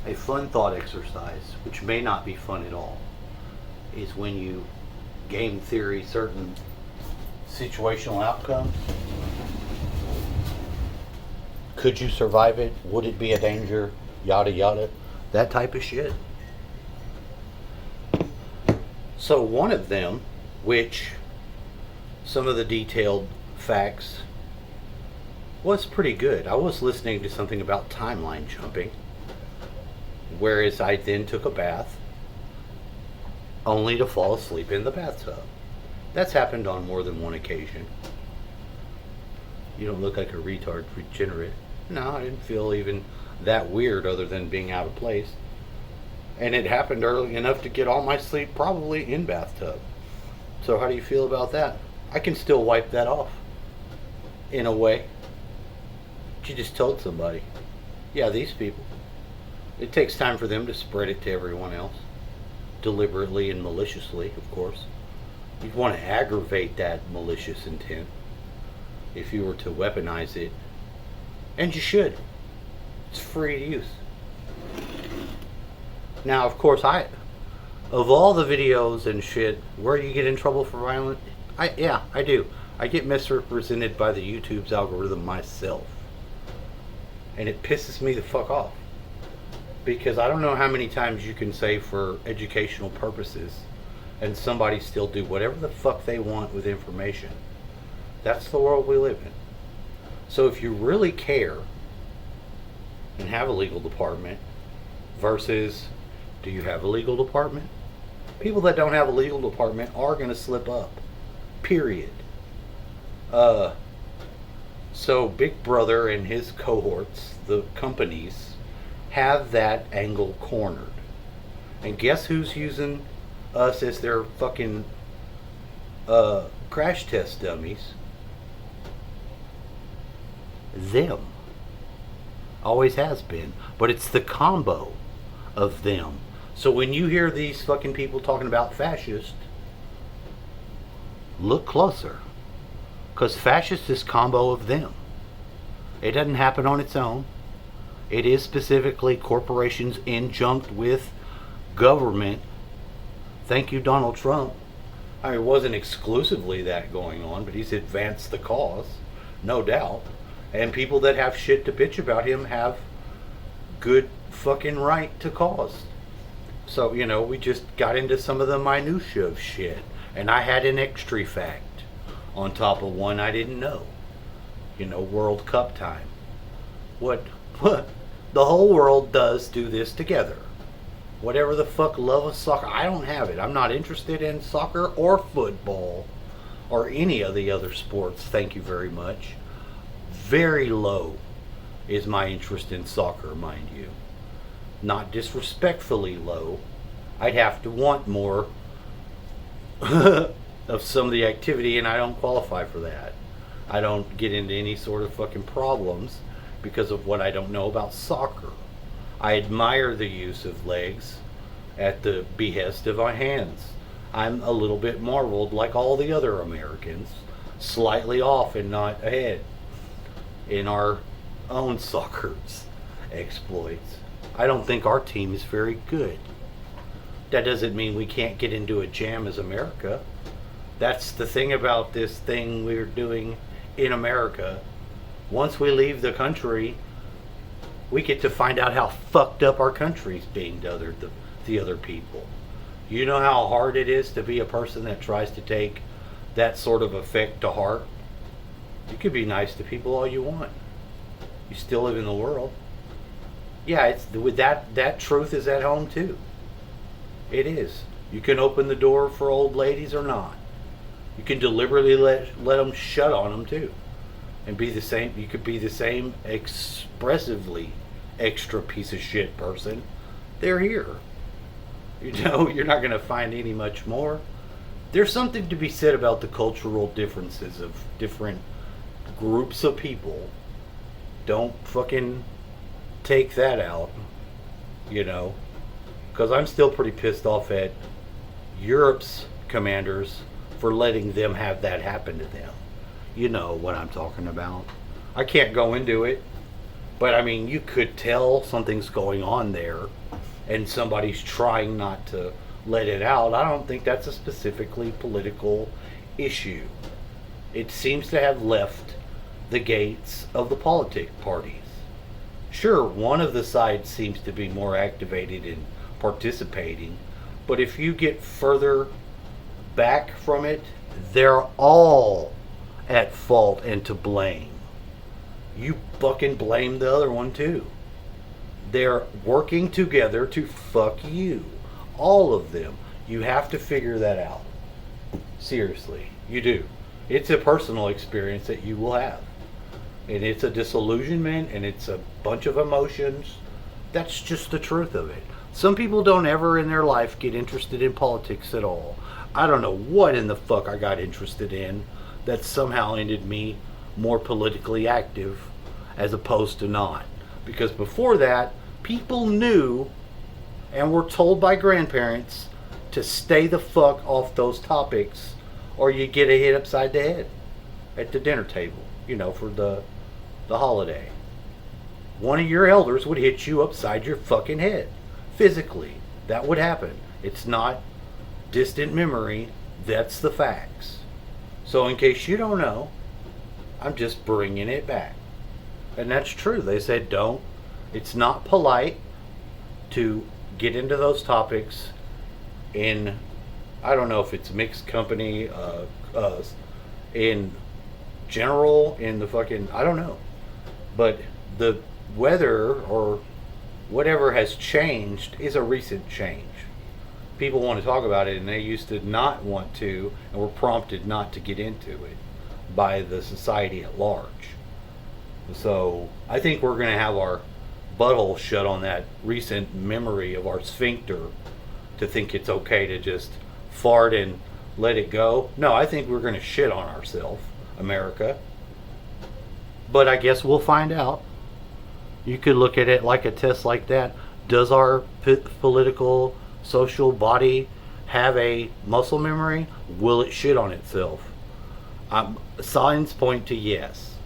A fun thought exercise, which may not be fun at all, is when you game theory certain situational outcomes. Could you survive it? Would it be a danger? Yada yada. That type of shit. So one of them, which some of the detailed facts was pretty good. I was listening to something about timeline jumping, whereas I then took a bath only to fall asleep in the bathtub. That's happened on more than one occasion. You don't look like a retard regenerate. No, I didn't feel even that weird other than being out of place. And it happened early enough to get all my sleep probably in bathtub. So how do you feel about that? I can still wipe that off. In a way. You just told somebody. Yeah, these people. It takes time for them to spread it to everyone else. Deliberately and maliciously, of course. You'd want to aggravate that malicious intent if you were to weaponize it. And you should. It's free to use. Now, of course, of all the videos and shit where you get in trouble for violence, I do. I get misrepresented by the YouTube's algorithm myself. And it pisses me the fuck off. Because I don't know how many times you can say for educational purposes and somebody still do whatever the fuck they want with information. That's the world we live in. So if you really care and have a legal department versus do you have a legal department? People that don't have a legal department are going to slip up. Period. So Big Brother and his cohorts, the companies, have that angle cornered. And guess who's using us as their fucking crash test dummies? Them. Always has been. But it's the combo of them. So when you hear these fucking people talking about fascist, look closer. Because fascist is combo of them. It doesn't happen on its own. It is specifically corporations injunct with government. Thank you, Donald Trump. I mean, it wasn't exclusively that going on, but he's advanced the cause, no doubt. And people that have shit to bitch about him have good fucking right to cause. So, we just got into some of the minutia of shit. And I had an extra fact on top of one I didn't know. World Cup time. What? The whole world does do this together. Whatever the fuck love of soccer. I don't have it. I'm not interested in soccer or football or any of the other sports. Thank you very much. Very low is my interest in soccer, mind you. Not disrespectfully low. I'd have to want more of some of the activity, and I don't qualify for that. I don't get into any sort of fucking problems because of what I don't know about soccer. I admire the use of legs at the behest of my hands. I'm a little bit marveled, like all the other Americans, slightly off and not ahead in our own soccer's exploits. I don't think our team is very good. That doesn't mean we can't get into a jam as America. That's the thing about this thing we're doing in America. Once we leave the country, we get to find out how fucked up our country's being to the other people. You know how hard it is to be a person that tries to take that sort of effect to heart? You could be nice to people all you want. You still live in the world. Yeah, it's with that truth is at home too. It is. You can open the door for old ladies or not. You can deliberately let them shut on them too. And be the same. You could be the same expressively extra piece of shit person. They're here. You're not going to find any much more. There's something to be said about the cultural differences of different groups of people. Don't fucking take that out. Because I'm still pretty pissed off at Europe's commanders for letting them have that happen to them. You know what I'm talking about. I can't go into it. But I mean, you could tell something's going on there and somebody's trying not to let it out. I don't think that's a specifically political issue. It seems to have left the gates of the politic parties. Sure, one of the sides seems to be more activated in participating, but if you get further back from it, they're all at fault and to blame. You fucking blame the other one too. They're working together to fuck you. All of them. You have to figure that out. Seriously, you do. It's a personal experience that you will have. And it's a disillusionment and it's a bunch of emotions. That's just the truth of it. Some people don't ever in their life get interested in politics at all. I don't know what in the fuck I got interested in that somehow ended me more politically active as opposed to not. Because before that, people knew and were told by grandparents to stay the fuck off those topics or you get a hit upside the head at the dinner table, for the holiday. One of your elders would hit you upside your fucking head. Physically. That would happen. It's not distant memory. That's the facts. So in case you don't know, I'm just bringing it back. And that's true. They said it's not polite to get into those topics in, I don't know if it's mixed company, in general, in the fucking, I don't know. But the weather or whatever has changed is a recent change. People want to talk about it and they used to not want to and were prompted not to get into it by the society at large. So I think we're going to have our butthole shut on that recent memory of our sphincter to think it's okay to just fart and let it go. No, I think we're going to shit on ourselves, America. But I guess we'll find out. You could look at it like a test like that. Does our political, social body have a muscle memory? Will it shit on itself? Signs point to yes.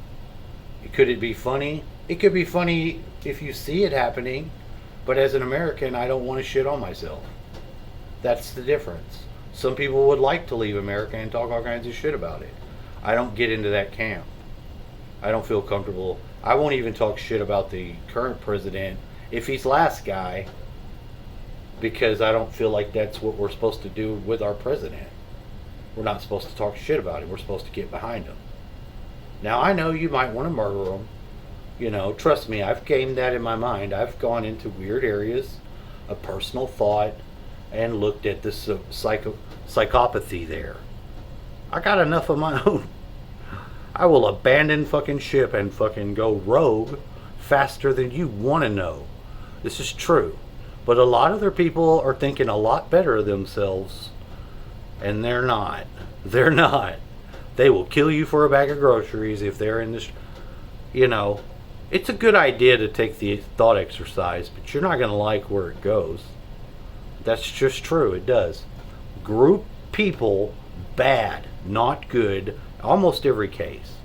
Could it be funny? It could be funny if you see it happening, but as an American, I don't want to shit on myself. That's the difference. Some people would like to leave America and talk all kinds of shit about it. I don't get into that camp. I don't feel comfortable. I won't even talk shit about the current president if he's last guy, because I don't feel like that's what we're supposed to do with our president. We're not supposed to talk shit about him. We're supposed to get behind him. Now, I know you might want to murder him. Trust me, I've gamed that in my mind. I've gone into weird areas of personal thought and looked at the psychopathy there. I got enough of my own. I will abandon fucking ship and fucking go rogue faster than you want to know. This is true. But a lot of other people are thinking a lot better of themselves, and they're not. They're not. They will kill you for a bag of groceries if they're in this. It's a good idea to take the thought exercise, but you're not going to like where it goes. That's just true. It does. Group people, bad, not good, almost every case.